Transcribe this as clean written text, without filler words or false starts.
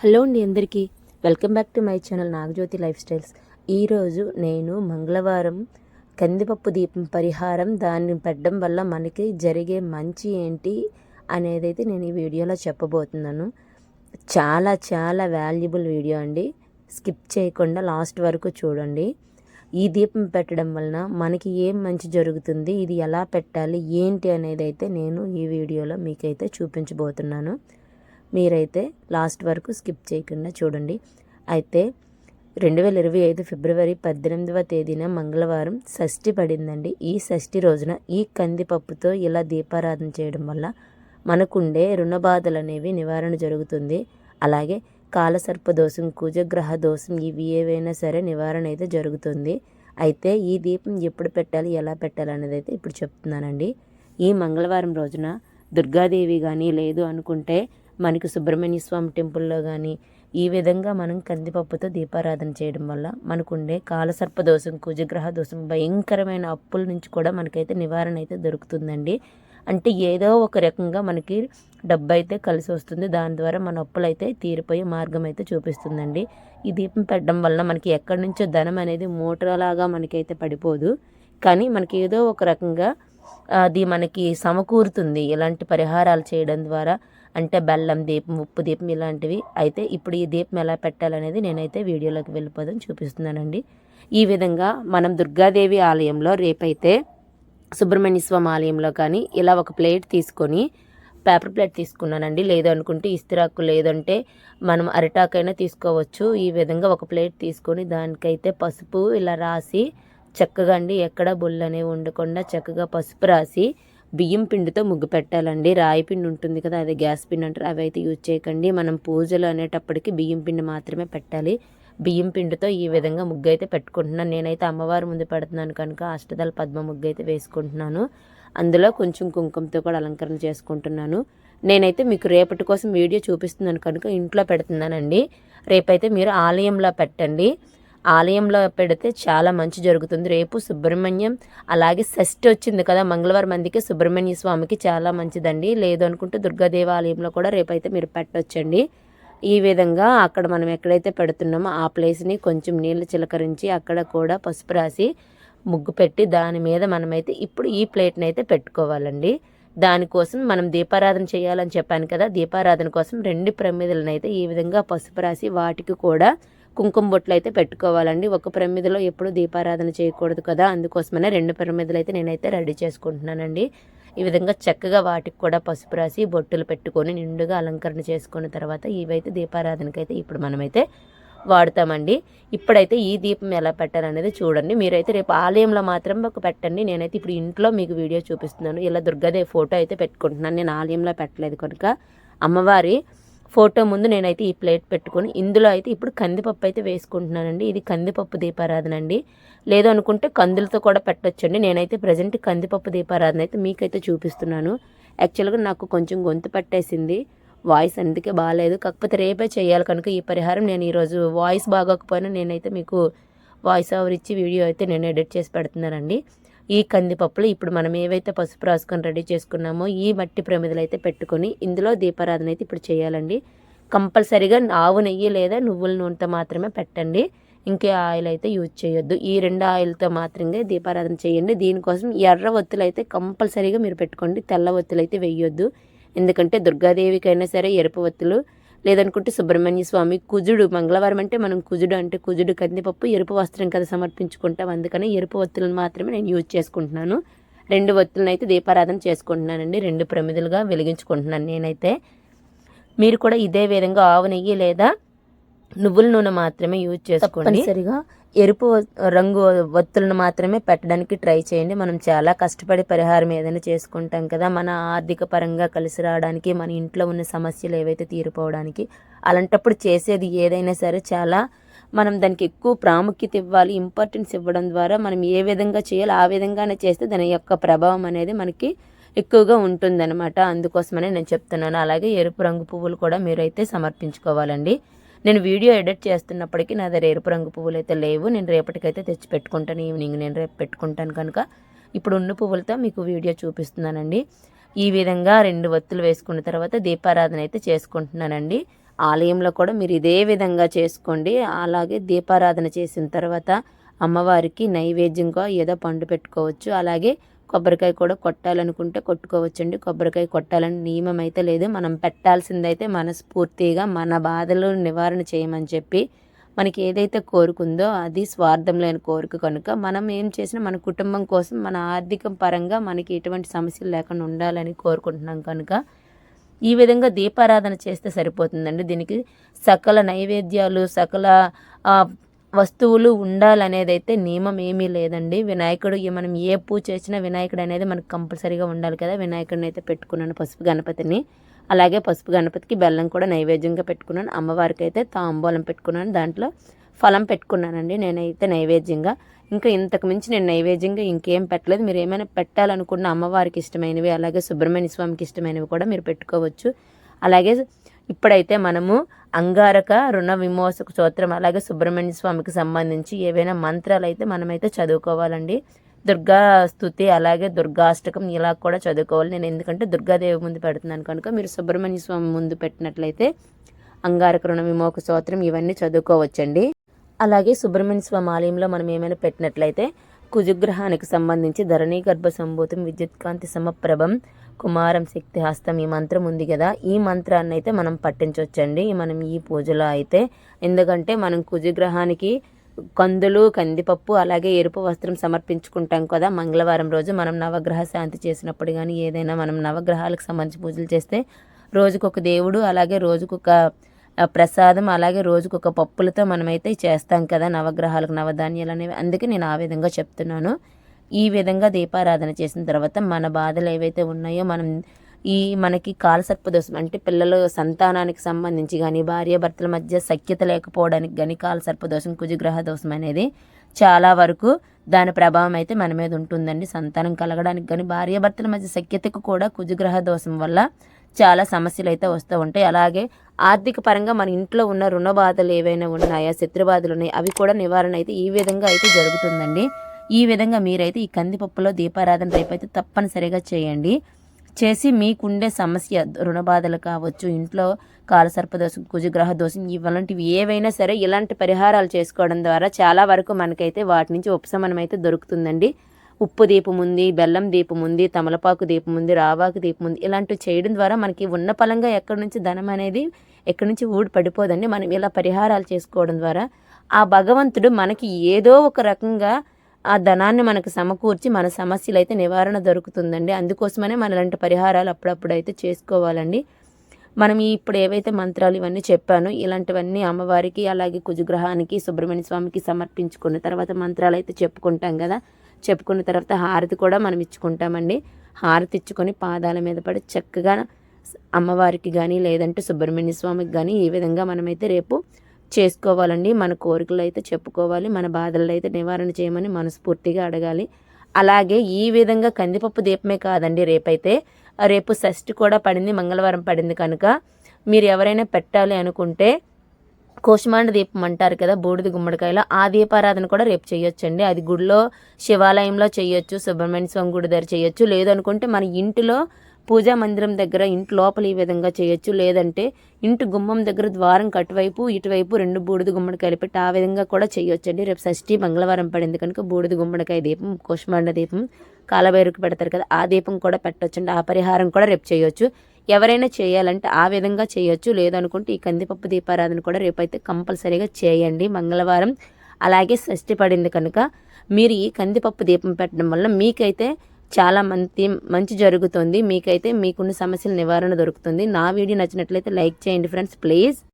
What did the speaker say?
Hello అండి అందరికీ welcome back to my channel Nagajyothi life styles. ఈరోజు నేను మంగళవారం కందిపప్పు దీపం పరిహారం దాన్ని పెట్టడం వల్ల మనకి జరిగే మంచి ఏంటి అనేదైతే నేను ఈ వీడియోలో చెప్పబోతున్నాను. చాలా చాలా వాల్యుబుల్ వీడియో అండి. స్కిప్ చేయకుండా లాస్ట్ వరకు చూడండి. ఈ దీపం పెట్టడం వలన మనకి ఏం మంచి జరుగుతుంది, ఇది ఎలా పెట్టాలి ఏంటి అనేది అయితే నేను ఈ వీడియోలో మీకైతే చూపించబోతున్నాను. మీరైతే లాస్ట్ వరకు స్కిప్ చేయకుండా చూడండి. అయితే 2025 ఫిబ్రవరి 18వ తేదీన మంగళవారం షష్ఠి పడిందండి. ఈ షష్ఠి రోజున ఈ కందిపప్పుతో ఇలా దీపారాధన చేయడం వల్ల మనకుండే రుణ బాధలు అనేవి నివారణ జరుగుతుంది. అలాగే కాలసర్ప దోషం, కుజగ్రహ దోషం ఇవి ఏవైనా సరే నివారణ అయితే జరుగుతుంది. అయితే ఈ దీపం ఎప్పుడు పెట్టాలి, ఎలా పెట్టాలి అనేది అయితే ఇప్పుడు చెప్తున్నానండి. ఈ మంగళవారం రోజున దుర్గాదేవి కానీ లేదు అనుకుంటే మనకి సుబ్రహ్మణ్య స్వామి టెంపుల్లో కానీ ఈ విధంగా మనం కందిపప్పుతో దీపారాధన చేయడం వల్ల మనకుండే కాలసర్ప దోషం, కుజగ్రహ దోషం, భయంకరమైన అప్పుల నుంచి కూడా మనకైతే నివారణ అయితే దొరుకుతుందండి. అంటే ఏదో ఒక రకంగా మనకి డబ్బు అయితే కలిసి వస్తుంది. దాని ద్వారా మన అప్పులు అయితే తీరిపోయే మార్గం అయితే చూపిస్తుందండి. ఈ దీపం పెట్టడం వల్ల మనకి ఎక్కడి నుంచో ధనం అనేది మూటలాగా మనకైతే పడిపోదు, కానీ మనకి ఏదో ఒక రకంగా అది మనకి సమకూరుతుంది ఇలాంటి పరిహారాలు చేయడం ద్వారా. అంటే బెల్లం దీపం, ఉప్పు దీపం ఇలాంటివి. అయితే ఇప్పుడు ఈ దీపం ఎలా పెట్టాలనేది నేనైతే వీడియోలోకి వెళ్ళిపోదాం చూపిస్తున్నానండి. ఈ విధంగా మనం దుర్గాదేవి ఆలయంలో రేపైతే సుబ్రహ్మణ్య స్వామి ఆలయంలో కానీ ఇలా ఒక ప్లేట్ తీసుకొని, పేపర్ ప్లేట్ తీసుకున్నానండి. లేదు అనుకుంటే ఇస్తిరాకు, లేదంటే మనం అరిటాకైనా తీసుకోవచ్చు. ఈ విధంగా ఒక ప్లేట్ తీసుకొని దానికైతే పసుపు ఇలా రాసి చక్కగా అండి, ఎక్కడ బొల్లు అనేవి ఉండకుండా చక్కగా పసుపు రాసి బియ్యం పిండితో ముగ్గు పెట్టాలండి. రాయి పిండి ఉంటుంది కదా, అదే గ్యాస్ పిండి అంటారు, అవి అయితే యూజ్ చేయకండి. మనం పూజలు అనేటప్పటికి బియ్యం పిండి మాత్రమే పెట్టాలి. బియ్యం పిండితో ఈ విధంగా ముగ్గు అయితే పెట్టుకుంటున్నాను. నేనైతే అమ్మవారి ముందు పెడుతున్నాను కనుక అష్టదళ పద్మ ముగ్గు అయితే వేసుకుంటున్నాను. అందులో కొంచెం కుంకుమతో కూడా అలంకరణ చేసుకుంటున్నాను. నేనైతే మీకు రేపటి కోసం వీడియో చూపిస్తున్నాను కనుక ఇంట్లో పెడుతున్నానండి. రేపైతే మీరు ఆలయంలో పెట్టండి. ఆలయంలో పెడితే చాలా మంచి జరుగుతుంది. రేపు సుబ్రహ్మణ్యం, అలాగే షష్ఠి వచ్చింది కదా మంగళవారం, అందుకే సుబ్రహ్మణ్య స్వామికి చాలా మంచిదండి. లేదు అనుకుంటే దుర్గాదేవి ఆలయంలో కూడా రేపైతే మీరు పెట్టొచ్చండి. ఈ విధంగా అక్కడ మనం ఎక్కడైతే పెడుతున్నామో ఆ ప్లేస్ని కొంచెం నీళ్ళు చిలకరించి అక్కడ కూడా పసుపు రాసి ముగ్గు పెట్టి దాని మీద మనమైతే ఇప్పుడు ఈ ప్లేట్ని అయితే పెట్టుకోవాలండి. దానికోసం మనం దీపారాధన చేయాలని చెప్పాను కదా, దీపారాధన కోసం 2 ప్రమిదలను అయితే ఈ విధంగా పసుపు రాసి వాటికి కూడా కుంకుమ బొట్లు అయితే పెట్టుకోవాలండి. ఒక ప్రమిదలో ఎప్పుడు దీపారాధన చేయకూడదు కదా, అందుకోసమనే 2 ప్రమిదలు అయితే నేనైతే రెడీ చేసుకుంటున్నానండి. ఈ విధంగా చక్కగా వాటికి కూడా పసుపు రాసి బొట్టులు పెట్టుకొని నిండుగా అలంకరణ చేసుకున్న తర్వాత ఇవైతే దీపారాధనకైతే ఇప్పుడు మనమైతే వాడతామండి. ఇప్పుడైతే ఈ దీపం ఎలా పెట్టాలనేది చూడండి. మీరైతే రేపు ఆలయంలో మాత్రం ఒక పెట్టండి. నేనైతే ఇప్పుడు ఇంట్లో మీకు వీడియో చూపిస్తున్నాను. ఇలా దుర్గాదేవి ఫోటో అయితే పెట్టుకుంటున్నాను. నేను ఆలయంలో పెట్టలేదు కనుక అమ్మవారి ఫోటో ముందు నేనైతే ఈ ప్లేట్ పెట్టుకొని ఇందులో అయితే ఇప్పుడు కందిపప్పు అయితే వేసుకుంటున్నానండి. ఇది కందిపప్పు దీపారాధన అండి. లేదు అనుకుంటే కందులతో కూడా పెట్టొచ్చండి. నేనైతే ప్రజెంట్ కందిపప్పు దీపారాధన అయితే మీకైతే చూపిస్తున్నాను. యాక్చువల్గా నాకు కొంచెం గొంతు పట్టేసింది, వాయిస్ అందుకే బాగాలేదు. కాకపోతే రేపే చేయాలి కనుక ఈ పరిహారం నేను ఈరోజు వాయిస్ బాగోకపోయినా నేనైతే మీకు వాయిస్ ఓవర్ ఇచ్చి వీడియో అయితే నేను ఎడిట్ చేసి పెడుతున్నానండి. ఈ కందిపప్పులు ఇప్పుడు మనం ఏవైతే పసుపు రాసుకొని రెడీ చేసుకున్నామో ఈ మట్టి ప్రమిదలు అయితే పెట్టుకొని ఇందులో దీపారాధన అయితే ఇప్పుడు చేయాలండి. కంపల్సరీగా ఆవు నెయ్యి లేదా నువ్వుల నూనెతో మాత్రమే పెట్టండి. ఇంకే ఆయిల్ అయితే యూజ్ చేయొద్దు. ఈ 2 ఆయిల్తో మాత్రమే దీపారాధన చేయండి. దీనికోసం ఎర్ర ఒత్తులు అయితే కంపల్సరీగా మీరు పెట్టుకోండి. తెల్ల ఒత్తులు అయితే వేయొద్దు. ఎందుకంటే దుర్గాదేవికైనా సరే ఎరుపు ఒత్తులు, లేదనుకుంటే సుబ్రహ్మణ్య స్వామి, కుజుడు, మంగళవారం అంటే మనం కుజుడు అంటే కుజుడు కందిపప్పు ఎరుపు వస్త్రం కదా సమర్పించుకుంటాం, అందుకని ఎరుపు ఒత్తులను మాత్రమే నేను యూజ్ చేసుకుంటున్నాను. 2 ఒత్తులను అయితే దీపారాధన చేసుకుంటున్నానండి. 2 ప్రమిదలుగా వెలిగించుకుంటున్నాను నేనైతే. మీరు కూడా ఇదే విధంగా ఆవు నెయ్యి లేదా నువ్వుల నూనె మాత్రమే యూజ్ చేసుకోండి. సరిగా ఎరుపు రంగు ఒత్తులను మాత్రమే పెట్టడానికి ట్రై చేయండి. మనం చాలా కష్టపడి పరిహారం ఏదైనా చేసుకుంటాం కదా, మన ఆర్థిక పరంగా కలిసి రావడానికి, మన ఇంట్లో ఉన్న సమస్యలు ఏవైతే తీరిపోవడానికి. అలాంటప్పుడు చేసేది ఏదైనా సరే చాలా మనం దానికి ఎక్కువ ప్రాముఖ్యత ఇవ్వాలి, ఇంపార్టెన్స్ ఇవ్వడం ద్వారా మనం ఏ విధంగా చేయాలో ఆ విధంగానే చేస్తే దాని యొక్క ప్రభావం అనేది మనకి ఎక్కువగా ఉంటుందన్నమాట. అందుకోసమనే నేను చెప్తున్నాను. అలాగే ఎరుపు రంగు పువ్వులు కూడా మీరైతే సమర్పించుకోవాలండి. నేను వీడియో ఎడిట్ చేస్తున్నప్పటికీ నా దగ్గర ఎరుపు రంగు పువ్వులు అయితే లేవు. నేను రేపటికైతే తెచ్చి పెట్టుకుంటాను. ఈవినింగ్ నేను రేపు పెట్టుకుంటాను కనుక ఇప్పుడు ఉన్న పువ్వులతో మీకు వీడియో చూపిస్తున్నానండి. ఈ విధంగా 2 ఒత్తులు వేసుకున్న తర్వాత దీపారాధన అయితే చేసుకుంటున్నానండి. ఆలయంలో కూడా మీరు ఇదే విధంగా చేసుకోండి. అలాగే దీపారాధన చేసిన తర్వాత అమ్మవారికి నైవేద్యంగా ఏదో పండు పెట్టుకోవచ్చు. అలాగే కొబ్బరికాయ కూడా కొట్టాలనుకుంటే కొట్టుకోవచ్చండి. కొబ్బరికాయ కొట్టాలని నియమం అయితే లేదు. మనం పెట్టాల్సిందైతే మనస్ఫూర్తిగా మన బాధలు నివారణ చేయమని చెప్పి మనకి ఏదైతే కోరుకుందో అది స్వార్థం లేని కోరిక కనుక మనం ఏం చేసినా మన కుటుంబం కోసం మన ఆర్థిక పరంగా మనకి ఎటువంటి సమస్యలు లేకుండా ఉండాలని కోరుకుంటున్నాం కనుక ఈ విధంగా దీపారాధన చేస్తే సరిపోతుందండి. దీనికి సకల నైవేద్యాలు సకల వస్తువులు ఉండాలనేది అయితే నియమం ఏమీ లేదండి. వినాయకుడు మనం ఏ పూజ చేసినా వినాయకుడు అనేది మనకు కంపల్సరీగా ఉండాలి కదా. వినాయకుడిని అయితే పెట్టుకున్నాను, పసుపు గణపతిని. అలాగే పసుపు గణపతికి బెల్లం కూడా నైవేద్యంగా పెట్టుకున్నాను. అమ్మవారికి అయితే తాంబూలం పెట్టుకున్నాను, దాంట్లో ఫలం పెట్టుకున్నానండి నేనైతే నైవేద్యంగా. ఇంకా ఇంతకు మించి నేను నైవేద్యంగా ఇంకేం పెట్టలేదు. మీరు ఏమైనా పెట్టాలనుకున్న అమ్మవారికి ఇష్టమైనవి అలాగే సుబ్రహ్మణ్య స్వామికి ఇష్టమైనవి కూడా మీరు పెట్టుకోవచ్చు. అలాగే ఇప్పుడైతే మనము అంగారక రుణ విమోచక స్తోత్రం అలాగే సుబ్రహ్మణ్య స్వామికి సంబంధించి ఏవైనా మంత్రాలు అయితే మనమైతే చదువుకోవాలండి. దుర్గా స్తుతి అలాగే దుర్గాష్టకం ఇలా కూడా చదువుకోవాలి. నేను ఎందుకంటే దుర్గాదేవి ముందు పెడుతున్నాను కనుక మీరు సుబ్రహ్మణ్య స్వామి ముందు పెట్టినట్లయితే అంగారక రుణ విమోచక స్తోత్రం ఇవన్నీ చదువుకోవచ్చండి. అలాగే సుబ్రహ్మణ్య స్వామి ఆలయంలో మనం ఏమైనా పెట్టినట్లయితే కుజగ్రహానికి సంబంధించి ధరణీ గర్భ సంభూతం విద్యుత్కాంతి సమప్రభం కుమారం శక్తి హస్తం ఈ మంత్రం ఉంది కదా, ఈ మంత్రాన్ని అయితే మనం పట్టించవచ్చండి మనం ఈ పూజలో అయితే. ఎందుకంటే మనం కుజగ్రహానికి కందులు కందిపప్పు అలాగే ఎరుపు వస్త్రం సమర్పించుకుంటాం కదా మంగళవారం రోజు. మనం నవగ్రహ శాంతి చేసినప్పుడు కానీ ఏదైనా మనం నవగ్రహాలకు సంబంధించి పూజలు చేస్తే రోజుకొక దేవుడు అలాగే రోజుకొక ప్రసాదం అలాగే రోజుకొక పప్పులతో మనమైతే చేస్తాం కదా నవగ్రహాలకు నవధాన్యాలు అనేవి. అందుకే నేను ఆ విధంగా చెప్తున్నాను. ఈ విధంగా దీపారాధన చేసిన తర్వాత మన బాధలు ఏవైతే ఉన్నాయో మనకి కాలసర్పదోషం అంటే పిల్లల సంతానానికి సంబంధించి కానీ భార్యాభర్తల మధ్య సఖ్యత లేకపోవడానికి కానీ కాలసర్పదోషం కుజగ్రహ దోషం అనేది చాలా వరకు దాని ప్రభావం అయితే మన మీద ఉంటుందండి. సంతానం కలగడానికి కానీ భార్యాభర్తల మధ్య సఖ్యతకు కూడా కుజగ్రహ దోషం వల్ల చాలా సమస్యలు అయితే వస్తూ ఉంటాయి. అలాగే ఆర్థిక పరంగా మన ఇంట్లో ఉన్న రుణ బాధలు ఏవైనా ఉన్నాయా శత్రు బాధలు ఉన్నాయి అవి కూడా నివారణ అయితే ఈ విధంగా అయితే జరుగుతుందండి. ఈ విధంగా మీరైతే ఈ కందిపప్పులో దీపారాధన రేపైతే తప్పనిసరిగా చేయండి. చేసి మీకుండే సమస్య రుణ బాధలు కావచ్చు, ఇంట్లో కాలసర్పదోషం కుజగ్రహ దోషం ఇలాంటివి ఏవైనా సరే ఇలాంటి పరిహారాలు చేసుకోవడం ద్వారా చాలా వరకు మనకైతే వాటి నుంచి ఉపశమనం అయితే దొరుకుతుందండి. ఉప్పు దీపం ఉంది, బెల్లం దీపం ఉంది, తమలపాకు దీపం ఉంది, రావాకు దీపం ఉంది. ఇలాంటివి చేయడం ద్వారా మనకి ఉన్న పలంగా ఎక్కడి నుంచి ధనం అనేది ఎక్కడి నుంచి ఊడి పడిపోదండి. మనం ఇలా పరిహారాలు చేసుకోవడం ద్వారా ఆ భగవంతుడు మనకి ఏదో ఒక రకంగా ఆ ధనాన్ని మనకు సమకూర్చి మన సమస్యలు అయితే నివారణ దొరుకుతుందండి. అందుకోసమనే మన ఇలాంటి పరిహారాలు అప్పుడప్పుడు అయితే చేసుకోవాలండి. మనం ఇప్పుడు ఏవైతే మంత్రాలు ఇవన్నీ చెప్పానో ఇలాంటివన్నీ అమ్మవారికి అలాగే కుజగ్రహానికి సుబ్రహ్మణ్య స్వామికి సమర్పించుకున్న తర్వాత మంత్రాలు అయితే చెప్పుకుంటాం కదా. చెప్పుకున్న తర్వాత హారతి కూడా మనం ఇచ్చుకుంటామండి. హారతి ఇచ్చుకొని పాదాల మీద పడి చక్కగా అమ్మవారికి కానీ లేదంటే సుబ్రహ్మణ్య స్వామికి కానీ ఈ విధంగా మనమైతే రేపు చేసుకోవాలండి. మన కోరికలు అయితే చెప్పుకోవాలి, మన బాధలు అయితే నివారణ చేయమని మనస్ఫూర్తిగా అడగాలి. అలాగే ఈ విధంగా కందిపప్పు దీపమే కాదండి, రేపు షష్ఠి కూడా పడింది, మంగళవారం పడింది కనుక మీరు ఎవరైనా పెట్టాలి అనుకుంటే కోశమాండ దీపం అంటారు కదా బూడిద గుమ్మడికాయలో, ఆ దీపారాధన కూడా రేపు చేయొచ్చండి. అది గుడిలో శివాలయంలో చేయొచ్చు, సుబ్రహ్మణ్య స్వామి గుడి దగ్గర చేయొచ్చు. లేదనుకుంటే మన ఇంటిలో పూజా మందిరం దగ్గర ఇంటి లోపల ఈ విధంగా చేయొచ్చు. లేదంటే ఇంటి గుమ్మం దగ్గర ద్వారం కటువైపు ఇటువైపు 2 బూడిద గుమ్మడికాయలు పెట్టి ఆ విధంగా కూడా చేయొచ్చండి. రేపు షష్ఠి మంగళవారం పడింది కనుక బూడిద గుమ్మడికాయ దీపం కోశమాండ దీపం కాలభైరుకు పెడతారు కదా ఆ దీపం కూడా పెట్టొచ్చండి. ఆ పరిహారం కూడా రేపు చేయొచ్చు. ఎవరైనా చేయాలంటే ఆ విధంగా చేయొచ్చు. లేదనుకుంటే ఈ కందిపప్పు దీపారాధన కూడా రేపైతే కంపల్సరీగా చేయండి మంగళవారం. అలాగే షష్ఠి పడింది కనుక మీరు ఈ కందిపప్పు దీపం పెట్టడం వల్ల మీకైతే చాలా మంచి జరుగుతుంది. మీకైతే మీకున్న సమస్యల నివారణ దొరుకుతుంది. నా వీడియో నచ్చినట్లయితే లైక్ చేయండి ఫ్రెండ్స్ ప్లీజ్.